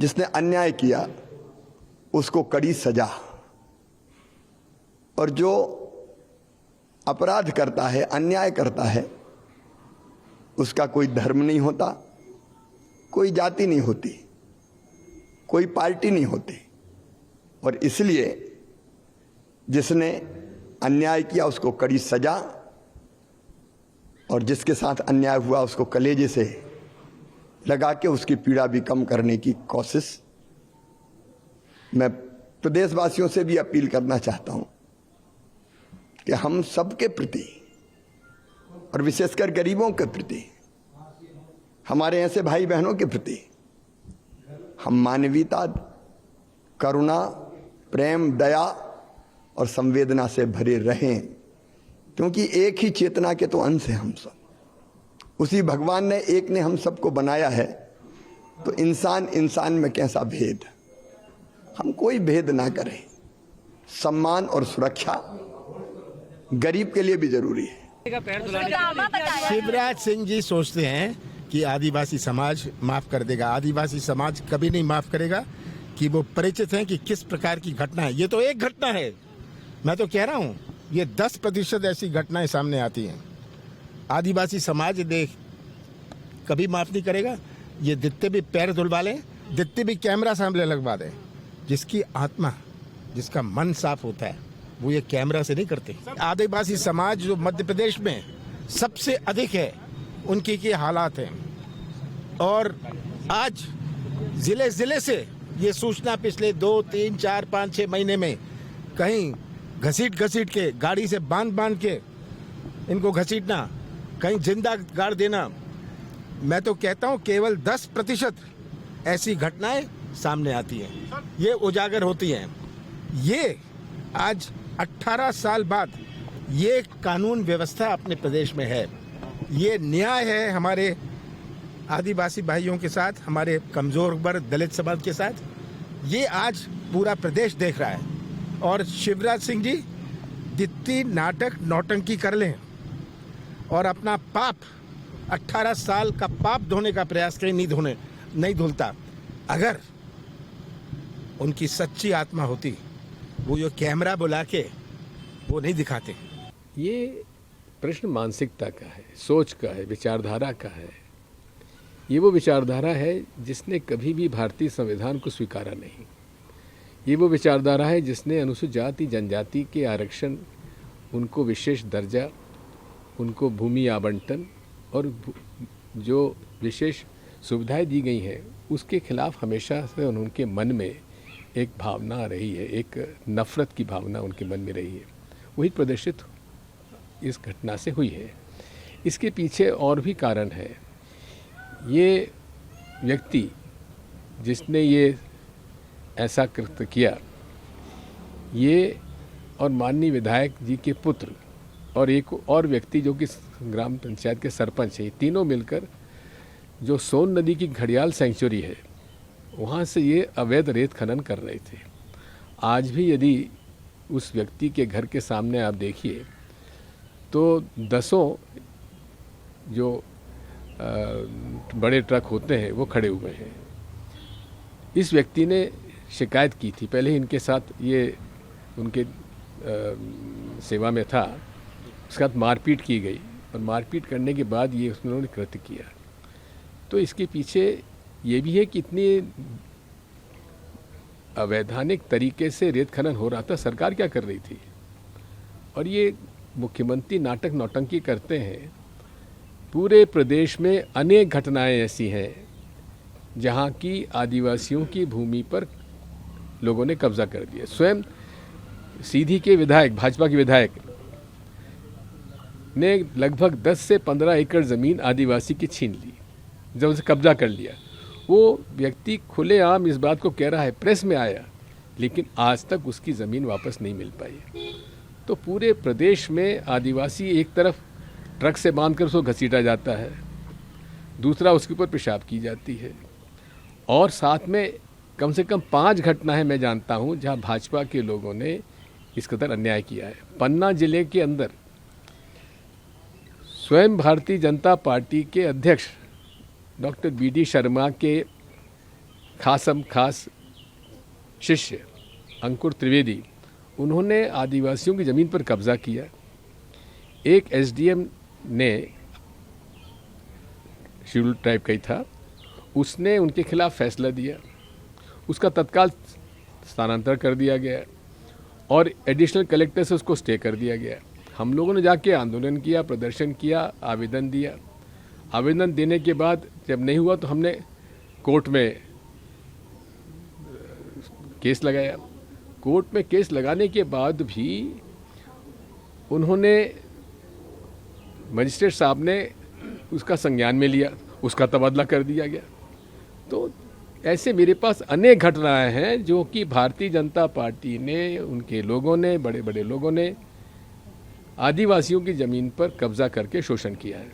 जिसने अन्याय किया उसको कड़ी सजा, और जो अपराध करता है, अन्याय करता है, उसका कोई धर्म नहीं होता, कोई जाति नहीं होती, कोई पार्टी नहीं होती। और इसलिए जिसने अन्याय किया उसको कड़ी सजा, और जिसके साथ अन्याय हुआ उसको कलेजे से लगा के उसकी पीड़ा भी कम करने की कोशिश। मैं प्रदेशवासियों से भी अपील करना चाहता हूं कि हम सबके प्रति और विशेषकर गरीबों के प्रति, हमारे ऐसे भाई बहनों के प्रति हम मानवीयता, करुणा, प्रेम, दया और संवेदना से भरे रहें, क्योंकि एक ही चेतना के तो अंश हैं हम सब। उसी भगवान ने एक ने हम सबको बनाया है, तो इंसान इंसान में कैसा भेद, हम कोई भेद ना करें। सम्मान और सुरक्षा गरीब के लिए भी जरूरी है। शिवराज सिंह जी सोचते हैं कि आदिवासी समाज माफ कर देगा। आदिवासी समाज कभी नहीं माफ करेगा कि वो परिचित हैं कि किस प्रकार की घटना है। ये तो एक घटना है, मैं तो कह रहा हूँ ये 10% ऐसी घटनाएं सामने आती हैं। आदिवासी समाज देख कभी माफ नहीं करेगा। ये जितने भी पैर धुलवा लें, जितने भी कैमरा सामने लगवा दें, जिसकी आत्मा, जिसका मन साफ होता है वो ये कैमरा से नहीं करते। आदिवासी समाज जो मध्य प्रदेश में सबसे अधिक है, उनकी के हालात हैं। और आज जिले जिले से ये सूचना पिछले 2, 3, 4, 5, 6 महीने में कहीं घसीट के, गाड़ी से बांध के इनको घसीटना, कहीं जिंदा गाड़ देना। मैं तो कहता हूँ केवल 10% ऐसी घटनाएं सामने आती हैं, ये उजागर होती हैं। ये आज 18 साल बाद ये कानून व्यवस्था अपने प्रदेश में है। ये न्याय है हमारे आदिवासी भाइयों के साथ, हमारे कमजोर वर्ग दलित समाज के साथ। ये आज पूरा प्रदेश देख रहा है। और शिवराज सिंह जी जितनी नाटक नौटंकी कर लें और अपना पाप, 18 साल का पाप धोने का प्रयास करें, नहीं धुलता। अगर उनकी सच्ची आत्मा होती, वो जो कैमरा बुला के वो नहीं दिखाते। ये प्रश्न मानसिकता का है, सोच का है, विचारधारा का है। ये वो विचारधारा है जिसने कभी भी भारतीय संविधान को स्वीकारा नहीं। ये वो विचारधारा है जिसने अनुसूचित जाति जनजाति के आरक्षण, उनको विशेष दर्जा, उनको भूमि आवंटन और जो विशेष सुविधाएं दी गई हैं, उसके खिलाफ हमेशा से उनके मन में एक भावना रही है, एक नफरत की भावना उनके मन में रही है। वही प्रदर्शित इस घटना से हुई है। इसके पीछे और भी कारण है। ये व्यक्ति जिसने ये ऐसा कृत्य किया, ये और माननीय विधायक जी के पुत्र और एक और व्यक्ति जो कि ग्राम पंचायत के सरपंच है, तीनों मिलकर जो सोन नदी की घड़ियाल सेंचुरी है, वहाँ से ये अवैध रेत खनन कर रहे थे। आज भी यदि उस व्यक्ति के घर के सामने आप देखिए तो 10 जो बड़े ट्रक होते हैं वो खड़े हुए हैं। इस व्यक्ति ने शिकायत की थी, पहले इनके साथ ये उनके सेवा में था, उसके साथ मारपीट की गई और मारपीट करने के बाद ये उन्होंने कृत्य किया। तो इसके पीछे ये भी है कि इतनी अवैधानिक तरीके से रेत खनन हो रहा था, सरकार क्या कर रही थी। और ये मुख्यमंत्री नाटक नौटंकी करते हैं। पूरे प्रदेश में अनेक घटनाएं ऐसी हैं जहां की आदिवासियों की भूमि पर लोगों ने कब्जा कर दिया। स्वयं सीधी के विधायक, भाजपा के विधायक ने लगभग 10 से 15 एकड़ ज़मीन आदिवासी की छीन ली, जब उसे कब्जा कर लिया। वो व्यक्ति खुलेआम इस बात को कह रहा है, प्रेस में आया, लेकिन आज तक उसकी ज़मीन वापस नहीं मिल पाई। तो पूरे प्रदेश में आदिवासी, एक तरफ ट्रक से बांधकर उसको घसीटा जाता है, दूसरा उसके ऊपर पेशाब की जाती है, और साथ में कम से कम 5 घटनाएं मैं जानता हूं जहां भाजपा के लोगों ने इस कदर अन्याय किया है। पन्ना जिले के अंदर स्वयं भारतीय जनता पार्टी के अध्यक्ष डॉक्टर BD शर्मा के खास शिष्य अंकुर त्रिवेदी, उन्होंने आदिवासियों की ज़मीन पर कब्ज़ा किया। एक एसडीएम ने, शेड्यूल ट्राइब का ही था, उसने उनके खिलाफ फैसला दिया, उसका तत्काल स्थानांतरण कर दिया गया और एडिशनल कलेक्टर से उसको स्टे कर दिया गया। हम लोगों ने जाके आंदोलन किया, प्रदर्शन किया, आवेदन दिया। आवेदन देने के बाद जब नहीं हुआ तो हमने कोर्ट में केस लगाया। कोर्ट में केस लगाने के बाद भी उन्होंने, मजिस्ट्रेट साहब ने उसका संज्ञान में लिया, उसका तबादला कर दिया गया। तो ऐसे मेरे पास अनेक घटनाएं हैं जो कि भारतीय जनता पार्टी ने, उनके लोगों ने, बड़े बड़े लोगों ने आदिवासियों की ज़मीन पर कब्जा करके शोषण किया है।